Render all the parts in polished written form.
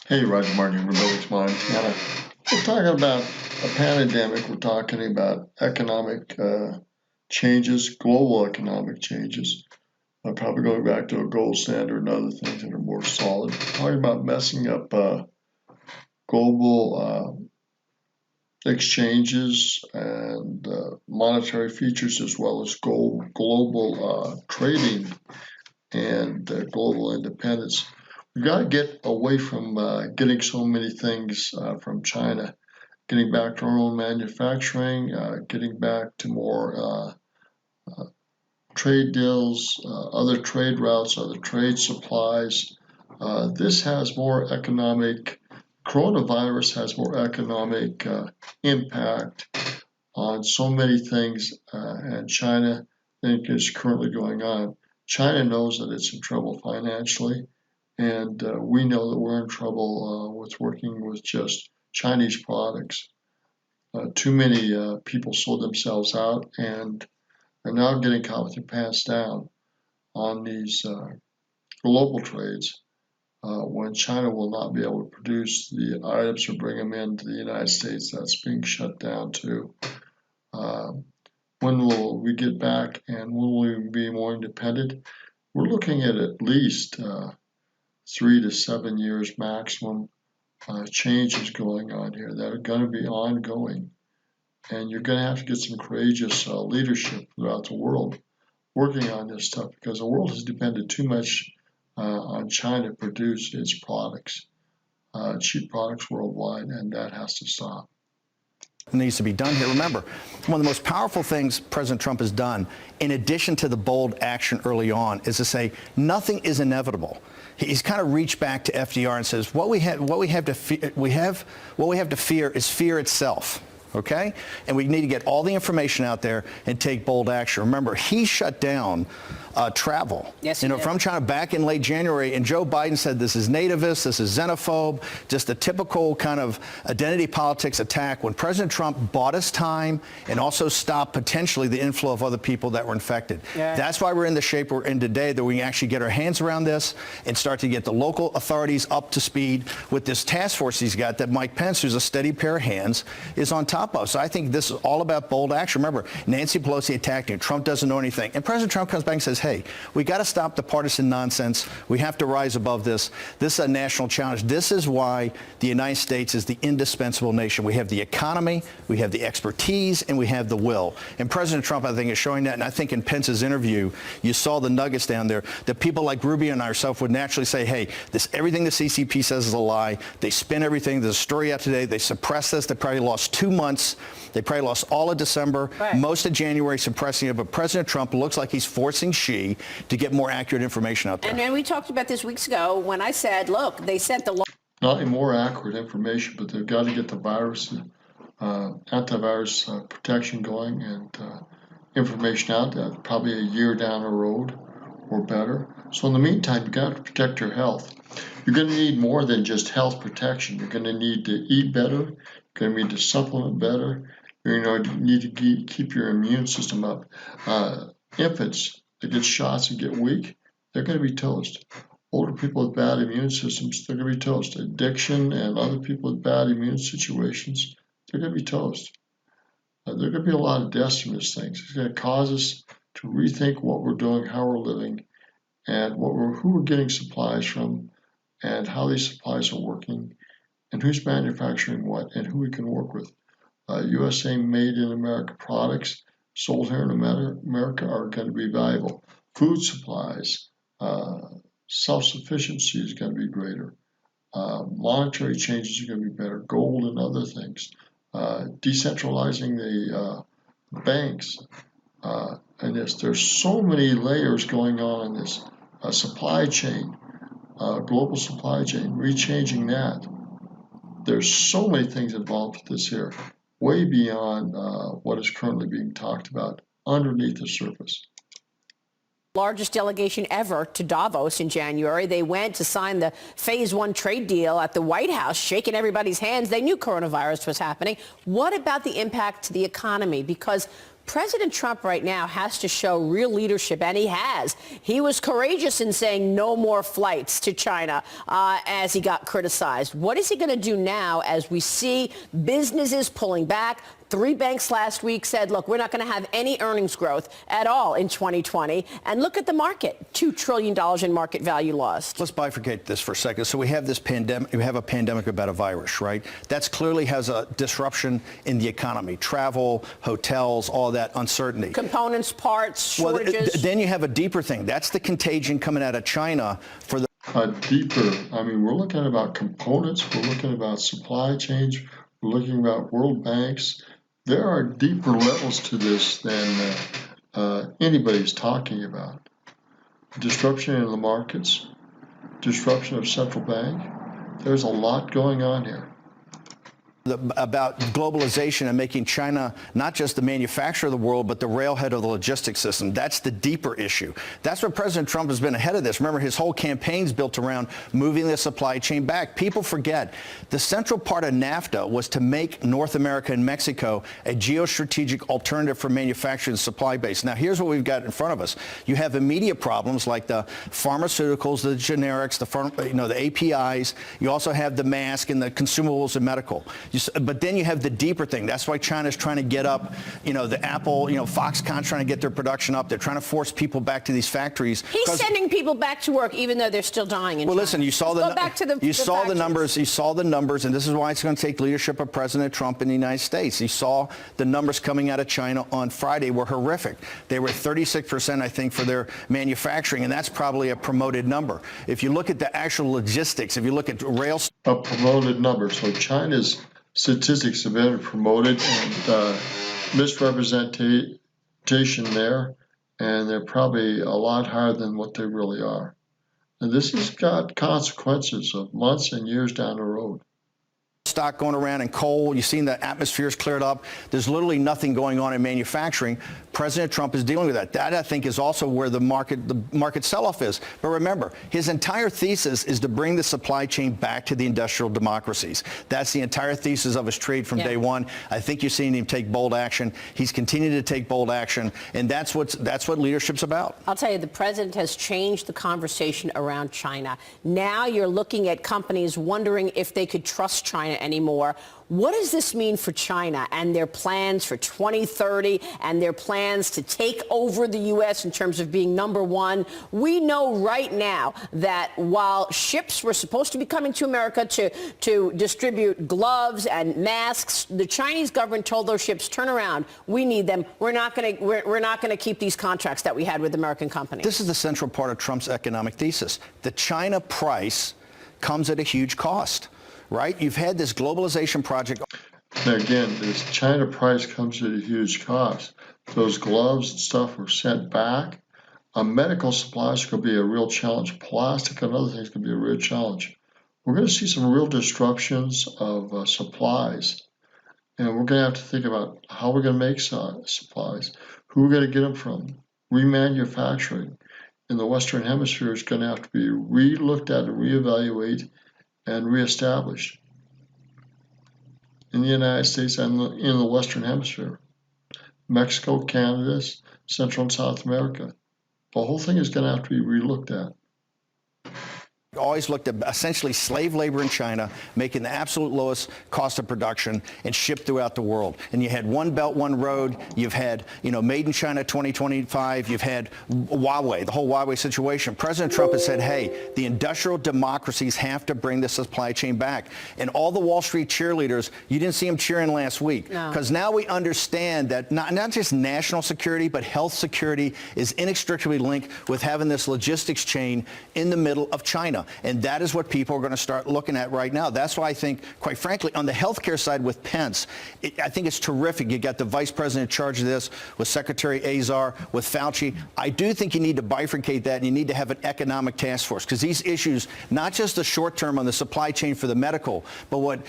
Hey, Roger Martin, Republic's Montana. We're talking about a pandemic. We're talking about economic changes, global economic changes. Probably going back to a gold standard and other things that are more solid. Talking about messing up global exchanges and monetary features, as well as global trading and global independence. We've got to get away from getting so many things from China, getting back to our own manufacturing, getting back to more trade deals, other trade routes, other trade supplies. This has more economic, coronavirus has more economic impact on so many things, and China, I think, is currently going on. China knows that it's in trouble financially, and we know that we're in trouble with working with just Chinese products. Too many people sold themselves out and are now getting caught with their pants down on these global trades when China will not be able to produce the items or bring them into the United States. That's being shut down too. When will we get back and when will we be more independent? We're looking at least 3 to 7 years maximum changes going on here that are going to be ongoing. And you're going to have to get some courageous leadership throughout the world working on this stuff because the world has depended too much on China to produce its products, cheap products worldwide, and that has to stop. Needs to be done here. Remember, one of the most powerful things President Trump has done, in addition to the bold action early on, is to say nothing is inevitable. He's kind of reached back to FDR and says what we have to fear is fear itself. Okay? And we need to get all the information out there and take bold action. Remember, he shut down travel from China back in late January, and Joe Biden said this is nativist, this is xenophobe, just a typical kind of identity politics attack when President Trump bought us time and also stopped potentially the inflow of other people that were infected. Yeah. That's why we're in the shape we're in today, that we can actually get our hands around this and start to get the local authorities up to speed with this task force he's got that Mike Pence, who's a steady pair of hands, is on top of. So I think this is all about bold action. Remember, Nancy Pelosi attacked him. Trump doesn't know anything. And President Trump comes back and says, hey, we got to stop the partisan nonsense. We have to rise above this. This is a national challenge. This is why the United States is the indispensable nation. We have the economy, we have the expertise, and we have the will. And President Trump, I think, is showing that. And I think in Pence's interview, you saw the nuggets down there that people like Rubio and ourselves would naturally say, hey, everything the CCP says is a lie. They spin everything. There's a story out today. They suppress this. They probably lost 2 months. They probably lost all of December, most of January suppressing it. But President Trump looks like he's forcing Xi to get more accurate information out there. And then we talked about this weeks ago when I said, look, they sent the not only more accurate information, but they've got to get the virus, antivirus protection going and information out there probably a year down the road or better. So in the meantime, you've got to protect your health. You're going to need more than just health protection. You're going to need to eat better. You're going to need to supplement better. You're going to need to keep your immune system up. Infants that get shots and get weak, they're going to be toast. Older people with bad immune systems, they're going to be toast. Addiction and other people with bad immune situations, they're going to be toast. There are going to be a lot of deaths from these things. It's going to cause us to rethink what we're doing, how we're living, and who we're getting supplies from, and how these supplies are working, and who's manufacturing what, and who we can work with. USA Made in America products sold here in America are going to be valuable. Food supplies, self-sufficiency is going to be greater. Monetary changes are going to be better. Gold and other things. Decentralizing the banks. And there's so many layers going on in this supply chain, global supply chain, rechanging that. There's so many things involved with this here, way beyond what is currently being talked about underneath the surface. Largest delegation ever to Davos in January. They went to sign the phase 1 trade deal at the White House, shaking everybody's hands. They knew coronavirus was happening. What about the impact to the economy? Because President Trump right now has to show real leadership, and he has. He was courageous in saying no more flights to China as he got criticized. What is he going to do now as we see businesses pulling back? 3 banks last week said, look, we're not going to have any earnings growth at all in 2020. And look at the market, $2 trillion in market value lost. Let's bifurcate this for a second. So we have this pandemic, we have a pandemic about a virus, right? That's clearly has a disruption in the economy, travel, hotels, all that uncertainty. Components, parts, shortages. Well, then you have a deeper thing. That's the contagion coming out of China for the Deeper, I mean, we're looking about components, we're looking about supply chains, we're looking about world banks. There are deeper levels to this than anybody's talking about. Disruption in the markets, disruption of central bank. There's a lot going on here. about globalization and making China not just the manufacturer of the world, but the railhead of the logistics system. That's the deeper issue. That's what President Trump has been ahead of this. Remember, his whole campaign's built around moving the supply chain back. People forget the central part of NAFTA was to make North America and Mexico a geostrategic alternative for manufacturing supply base. Now, here's what we've got in front of us. You have immediate problems like the pharmaceuticals, the generics, the APIs. You also have the mask and the consumables and medical. But then you have the deeper thing. That's why China's trying to get up, the Apple, Foxconn trying to get their production up. They're trying to force people back to these factories. He's sending people back to work even though they're still dying in China. Listen, you saw the numbers, and this is why it's going to take leadership of President Trump in the United States. You saw the numbers coming out of China on Friday were horrific. They were 36%, I think, for their manufacturing, and that's probably a promoted number. If you look at the actual logistics, if you look at rail... A promoted number. So China's statistics have been promoted and misrepresentation there, and they're probably a lot higher than what they really are. And this has got consequences of months and years down the road. Stock going around in coal. You've seen the atmosphere's cleared up. There's literally nothing going on in manufacturing. President Trump is dealing with that. That, I think, is also where the market sell-off is. But remember, his entire thesis is to bring the supply chain back to the industrial democracies. That's the entire thesis of his trade from day one. I think you're seeing him take bold action. He's continuing to take bold action, and that's what leadership's about. I'll tell you, the president has changed the conversation around China. Now you're looking at companies wondering if they could trust China anymore. What does this mean for China and their plans for 2030 and their plans to take over the U.S. in terms of being number one? We know right now that while ships were supposed to be coming to America to distribute gloves and masks, the Chinese government told those ships, turn around, we need them. We're not going to keep these contracts that we had with American companies. This is the central part of Trump's economic thesis. The China price comes at a huge cost. Right? You've had this globalization project. Now again, this China price comes at a huge cost. Those gloves and stuff were sent back. Medical supplies could be a real challenge. Plastic and other things could be a real challenge. We're going to see some real disruptions of supplies. And we're going to have to think about how we're going to make supplies, who we're going to get them from. Remanufacturing in the Western Hemisphere is going to have to be re-looked at and reevaluated and reestablished in the United States and in the Western Hemisphere. Mexico, Canada, Central and South America. The whole thing is going to have to be relooked at. Always looked at essentially slave labor in China, making the absolute lowest cost of production and shipped throughout the world. And you had One Belt, One Road. You've had, Made in China 2025. You've had Huawei, the whole Huawei situation. President Trump has said, hey, the industrial democracies have to bring the supply chain back. And all the Wall Street cheerleaders, you didn't see them cheering last week. Because now we understand that not just national security, but health security is inextricably linked with having this logistics chain in the middle of China. And that is what people are going to start looking at right now. That's why I think, quite frankly, on the healthcare side with Pence, I think it's terrific. You got the vice president in charge of this with Secretary Azar, with Fauci. I do think you need to bifurcate that, and you need to have an economic task force, because these issues, not just the short term on the supply chain for the medical, but what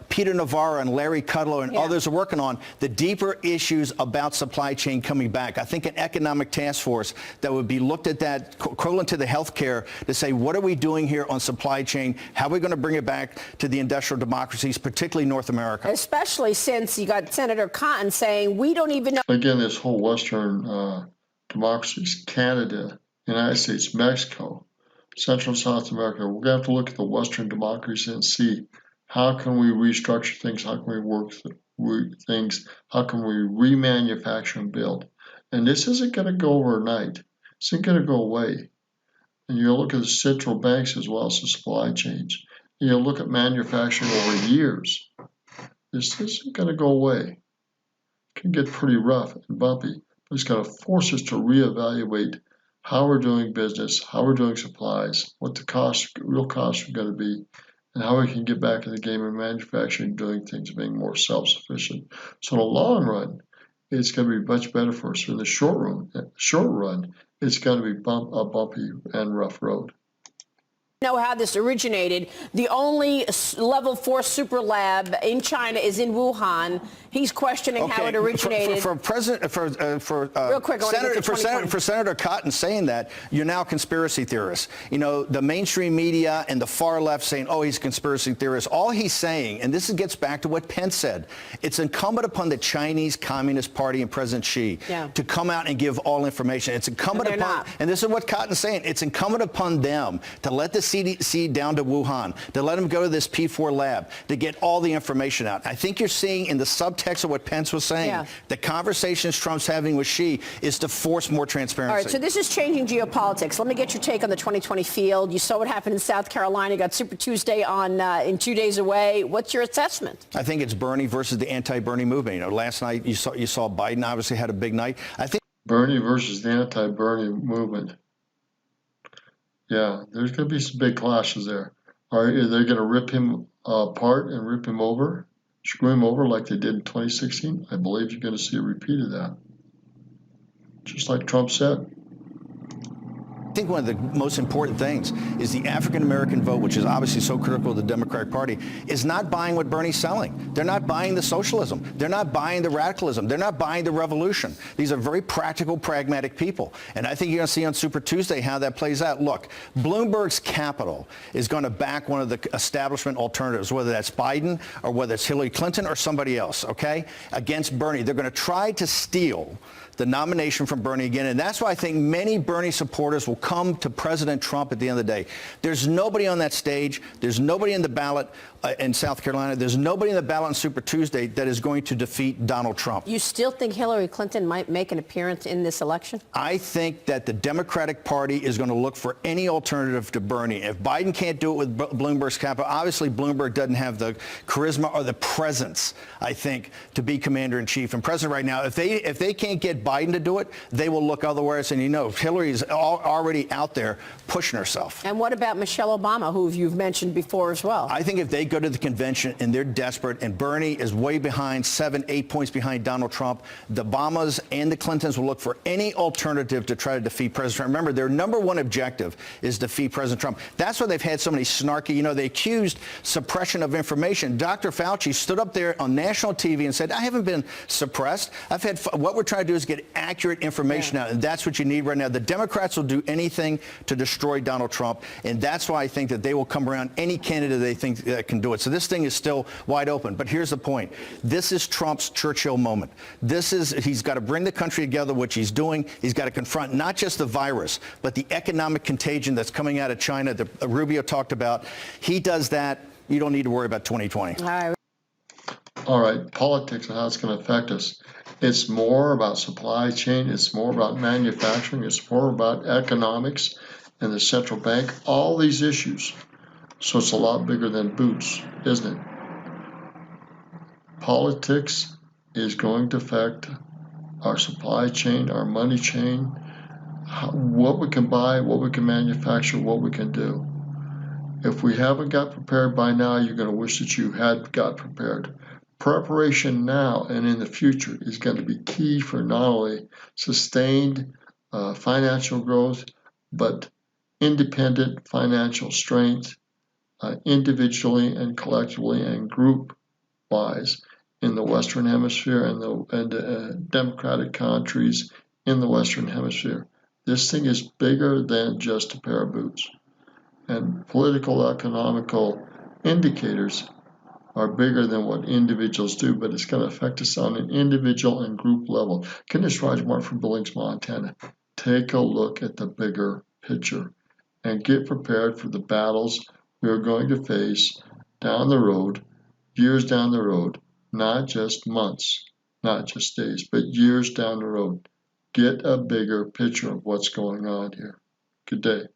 Peter Navarro and Larry Kudlow and others are working on, the deeper issues about supply chain coming back. I think an economic task force that would be looked at that equivalent to the healthcare to say, what are we doing doing here on supply chain? How are we going to bring it back to the industrial democracies, particularly North America? Especially since you got Senator Cotton saying we don't even know. Again, this whole Western democracies, Canada, United States, Mexico, Central and South America, we're going to have to look at the Western democracies and see how can we restructure things, how can we work things, how can we remanufacture and build. And this isn't going to go overnight. It's not going to go away. And you look at the central banks as well as the supply chains. You look at manufacturing over years. This isn't going to go away. It can get pretty rough and bumpy, but it's going to force us to reevaluate how we're doing business, how we're doing supplies, what the real costs are going to be, and how we can get back in the game of manufacturing, doing things, being more self-sufficient. So in the long run, it's going to be much better for us. In the short run, it's going to be a bumpy and rough road. Know how this originated. The only level 4 super lab in China is in Wuhan. He's questioning how it originated. For Senator Cotton saying that, you're now conspiracy theorists. You know, the mainstream media and the far left saying, oh, he's a conspiracy theorist. All he's saying, and this gets back to what Pence said, it's incumbent upon the Chinese Communist Party and President Xi to come out and give all information. It's incumbent upon, and this is what Cotton's saying, it's incumbent upon them to let the CDC down to Wuhan, to let them go to this P4 lab, to get all the information out. I think you're seeing in the subtext of what Pence was saying, the conversations Trump's having with Xi is to force more transparency. All right, so this is changing geopolitics. Let me get your take on the 2020 field. You saw what happened in South Carolina. You got Super Tuesday on in 2 days away. What's your assessment? I think it's Bernie versus the anti-Bernie movement. You know, last night you saw Biden obviously had a big night. I think Bernie versus the anti-Bernie movement. Yeah, there's going to be some big clashes there. Are they going to rip him apart and rip him over, screw him over like they did in 2016? I believe you're going to see a repeat of that. Just like Trump said. I think one of the most important things is the African-American vote, which is obviously so critical to the Democratic Party, is not buying what Bernie's selling. They're not buying the socialism. They're not buying the radicalism. They're not buying the revolution. These are very practical, pragmatic people. And I think you're going to see on Super Tuesday how that plays out. Look, Bloomberg's capital is going to back one of the establishment alternatives, whether that's Biden or whether it's Hillary Clinton or somebody else, okay, against Bernie. They're going to try to steal the nomination from Bernie again. And that's why I think many Bernie supporters will come to President Trump at the end of the day. There's nobody on that stage. There's nobody in the ballot in South Carolina. There's nobody in the ballot on Super Tuesday that is going to defeat Donald Trump. You still think Hillary Clinton might make an appearance in this election? I think that the Democratic Party is going to look for any alternative to Bernie. If Biden can't do it with Bloomberg's capital, obviously Bloomberg doesn't have the charisma or the presence, I think, to be commander-in-chief and president right now. If they can't get Biden to do it, they will look otherwhere. And you know, Hillary's already out there pushing herself. And what about Michelle Obama, who you've mentioned before as well? I think if they go to the convention and they're desperate and Bernie is way behind, 7-8 points behind Donald Trump, the Obamas and the Clintons will look for any alternative to try to defeat President Trump. Remember, their number one objective is defeat President Trump. That's why they've had so many snarky, you know, they accused suppression of information. Dr. Fauci stood up there on national TV and said, I haven't been suppressed. What we're trying to do is get accurate information out, and that's what you need right now. The Democrats will do anything to destroy Donald Trump, and that's why I think that they will come around any candidate they think can do it. So this thing is still wide open. But here's the point. This is Trump's Churchill moment. He's got to bring the country together, which he's doing. He's got to confront not just the virus, but the economic contagion that's coming out of China that Rubio talked about. He does that. You don't need to worry about 2020. All right, politics and how it's going to affect us. It's more about supply chain. It's more about manufacturing. It's more about economics and the central bank, all these issues. So it's a lot bigger than boots, isn't it? Politics is going to affect our supply chain, our money chain, what we can buy, what we can manufacture, what we can do. If we haven't got prepared by now, you're going to wish that you had got prepared. Preparation now and in the future is going to be key for not only sustained financial growth, but independent financial strength, individually and collectively and group-wise in the Western Hemisphere and the democratic countries in the Western Hemisphere. This thing is bigger than just a pair of boots. and political, economical indicators are bigger than what individuals do, but it's going to affect us on an individual and group level. Kenneth Rajmar from Billings, Montana. Take a look at the bigger picture and get prepared for the battles we are going to face down the road, years down the road, not just months, not just days, but years down the road. Get a bigger picture of what's going on here. Good day.